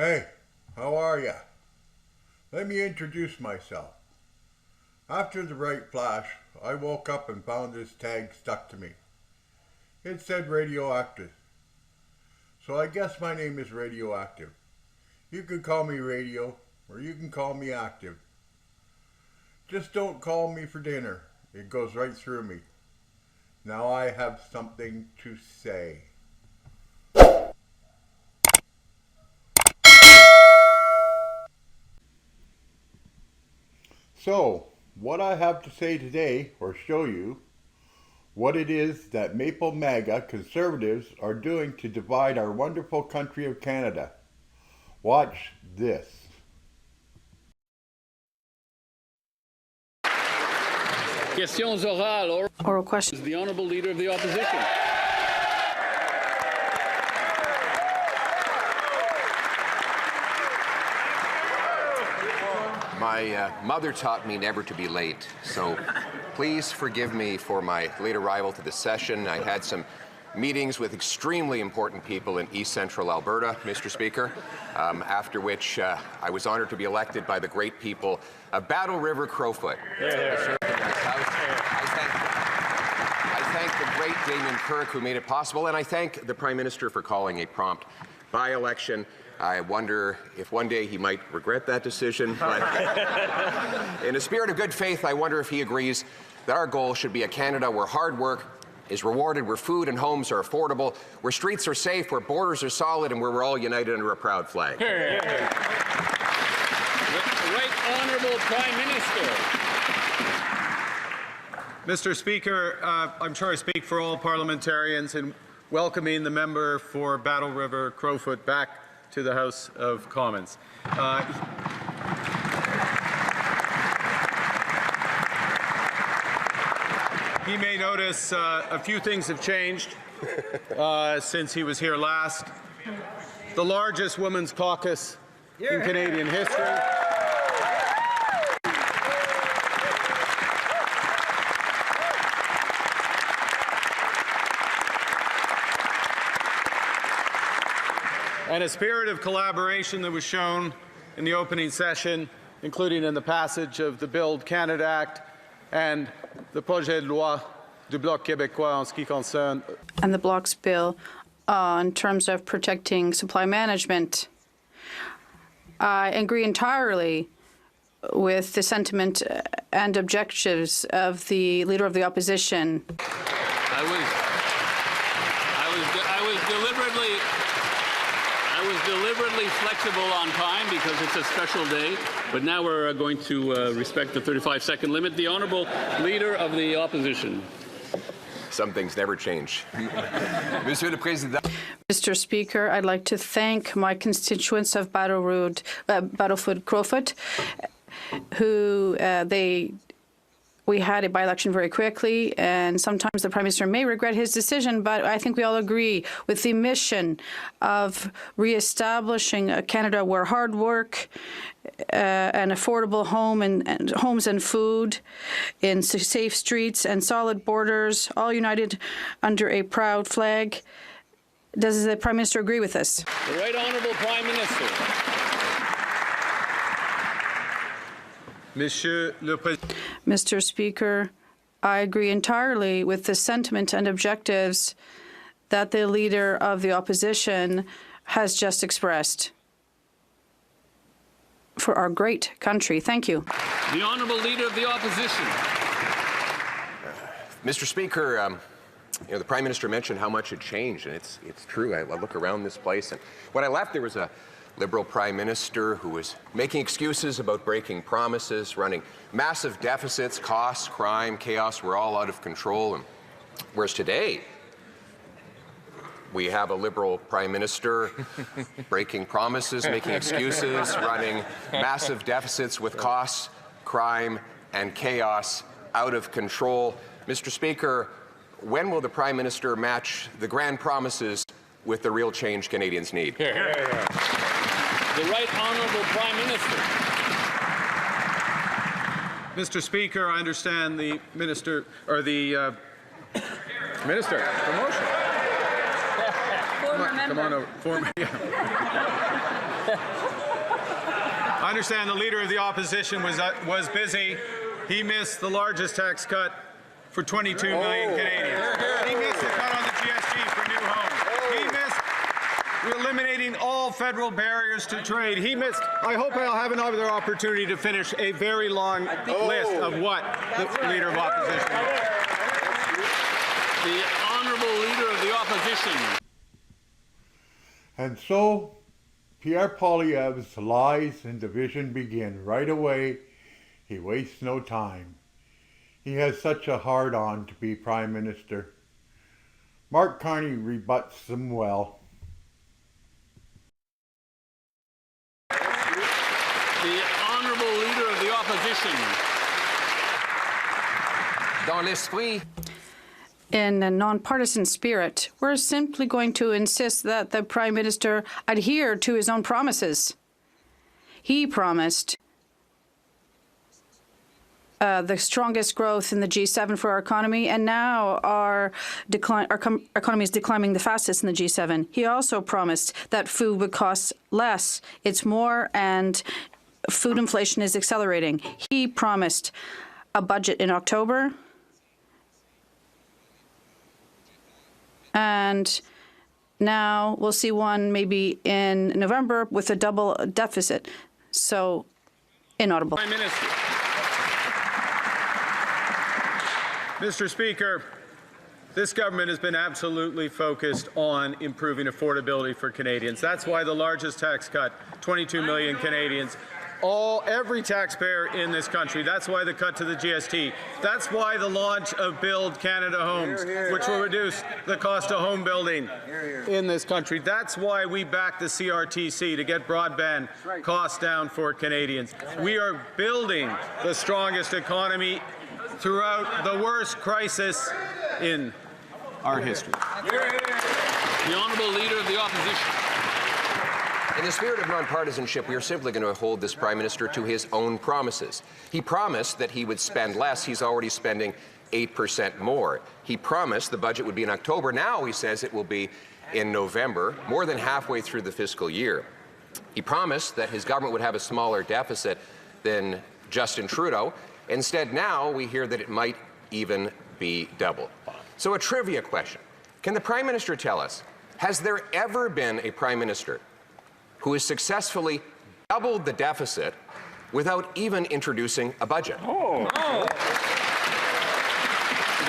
Hey, how are ya? Let me introduce myself. After the bright flash, I woke up and found this tag stuck to me. It said radioactive. So I guess my name is Radioactive. You can call me Radio, or you can call me Active. Just don't call me for dinner. It goes right through me. Now I have something to say. So, what I have to say today, or show you, what it is that Maple MAGA conservatives are doing to divide our wonderful country of Canada. Watch this. Questions orales. Oral questions. The Honourable Leader of the Opposition. My mother taught me never to be late, so please forgive me for my late arrival to this session. I had some meetings with extremely important people in East Central Alberta, Mr. Speaker, after which I was honored to be elected by the great people of Battle River Crowfoot. I thank the great Damien Kirk who made it possible, and I thank the Prime Minister for calling a prompt by-election. I wonder if one day he might regret that decision, but in a spirit of good faith, I wonder if he agrees that our goal should be a Canada where hard work is rewarded, where food and homes are affordable, where streets are safe, where borders are solid, and where we're all united under a proud flag. The Right Honourable Prime Minister. Mr. Speaker, I'm sure I speak for all parliamentarians in welcoming the member for Battle River Crowfoot back to the House of Commons. He may notice a few things have changed since he was here last. The largest women's caucus in Canadian history. And a spirit of collaboration that was shown in the opening session, including in the passage of the Build Canada Act and the projet de loi du Bloc québécois en ce qui concerne. And the Bloc's bill in terms of protecting supply management. I agree entirely with the sentiment and objectives of the Leader of the Opposition. I was deliberately flexible on time because it's a special day, but now we're going to respect the 35-second limit. The Honourable Leader of the Opposition. Some things never change. Monsieur le Président. Mr. Speaker, I'd like to thank my constituents of Battlefoot Crowfoot, who we had a by-election very quickly, and sometimes the Prime Minister may regret his decision, but I think we all agree with the mission of re-establishing a Canada where hard work, an affordable home and homes and food, in safe streets and solid borders, all united under a proud flag. Does the Prime Minister agree with this? The Right Honourable Prime Minister. Mr. Speaker, I agree entirely with the sentiment and objectives that the Leader of the Opposition has just expressed for our great country. Thank you. The Honourable Leader of the Opposition. Mr. Speaker, the Prime Minister mentioned how much had changed, and it's true. I look around this place, and when I left, there was a Liberal Prime Minister who was making excuses about breaking promises, running massive deficits, costs, crime, chaos were all out of control. And whereas today, we have a Liberal Prime Minister breaking promises, making excuses, running massive deficits with costs, crime, and chaos out of control. Mr. Speaker, when will the Prime Minister match the grand promises with the real change Canadians need? The Right Honourable Prime Minister. Mr. Speaker, I understand the Minister, or the Minister, promotion. Former member. Come on over. I understand the Leader of the Opposition was busy. He missed the largest tax cut for 22 million Canadians. He missed the cut on the GST for new homes. He missed eliminating all federal barriers to trade. He missed, I hope I'll have another opportunity to finish a very long list of what the Leader of Opposition. The Honourable Leader of the Opposition. And so, Pierre Poilievre's lies and division begin right away. He wastes no time. He has such a hard-on to be Prime Minister. Mark Carney rebuts them well. The Honourable Leader of the Opposition. Dans l'esprit. In a nonpartisan spirit, we're simply going to insist that the Prime Minister adhere to his own promises. He promised the strongest growth in the G7 for our economy, and now our economy is declining the fastest in the G7. He also promised that food would cost less. It's more, and food inflation is accelerating. He promised a budget in October, and now we'll see one maybe in November with a double deficit. So, inaudible. Prime Minister. Mr. Speaker, this government has been absolutely focused on improving affordability for Canadians. That's why the largest tax cut, 22 million Canadians, every taxpayer in this country. That's why the cut to the GST. That's why the launch of Build Canada Homes, which will reduce the cost of home building in this country. That's why we back the CRTC to get broadband costs down for Canadians. We are building the strongest economy throughout the worst crisis in our history. The Honourable Leader of the Opposition. In the spirit of nonpartisanship, we are simply going to hold this Prime Minister to his own promises. He promised that he would spend less. He's already spending 8% more. He promised the budget would be in October. Now he says it will be in November, more than halfway through the fiscal year. He promised that his government would have a smaller deficit than Justin Trudeau. Instead, now we hear that it might even be double. So a trivia question. Can the Prime Minister tell us, has there ever been a Prime Minister who has successfully doubled the deficit without even introducing a budget? The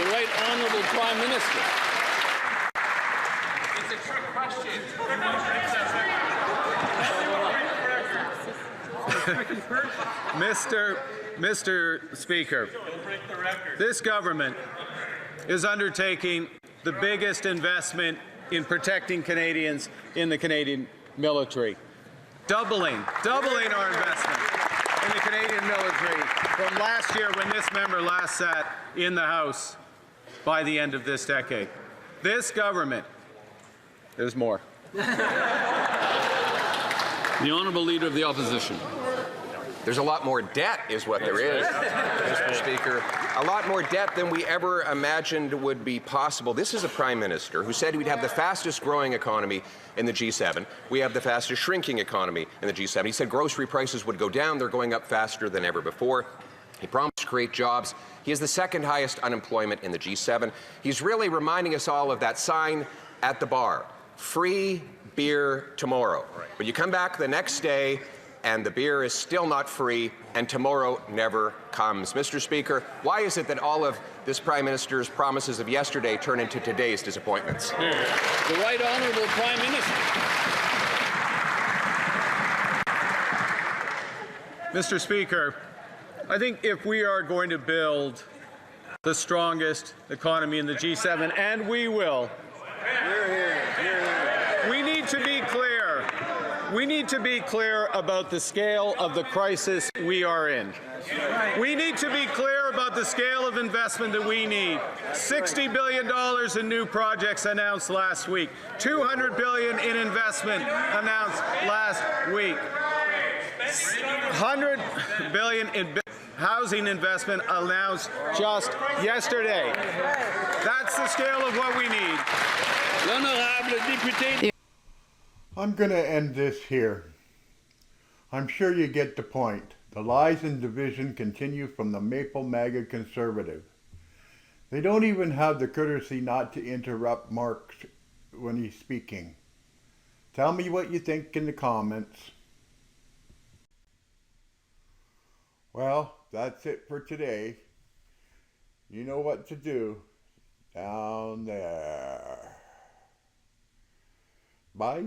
Right Honourable Prime Minister. It's a trick question. Mr. Speaker, this government is undertaking the biggest investment in protecting Canadians in the Canadian military. Doubling our investment in the Canadian military from last year when this member last sat in the House by the end of this decade. This government, there's more. The Honourable Leader of the Opposition. There's a lot more debt is what there is, Mr. Speaker. A lot more debt than we ever imagined would be possible. This is a Prime Minister who said we'd have the fastest growing economy in the G7. We have the fastest shrinking economy in the G7. He said grocery prices would go down. They're going up faster than ever before. He promised to create jobs. He has the second highest unemployment in the G7. He's really reminding us all of that sign at the bar, free beer tomorrow. But you come back the next day and the beer is still not free, and tomorrow never comes. Mr. Speaker, why is it that all of this Prime Minister's promises of yesterday turn into today's disappointments? The Right Honourable Prime Minister. Mr. Speaker, I think if we are going to build the strongest economy in the G7, and we will, we need to be clear. We need to be clear about the scale of the crisis we are in. We need to be clear about the scale of investment that we need. $60 billion in new projects announced last week. $200 billion in investment announced last week. $100 billion in housing investment announced just yesterday. That's the scale of what we need. L'honorable député. I'm going to end this here. I'm sure you get the point. The lies and division continue from the Maple MAGA conservative. They don't even have the courtesy not to interrupt Mark when he's speaking. Tell me what you think in the comments. Well, that's it for today. You know what to do down there. Bye.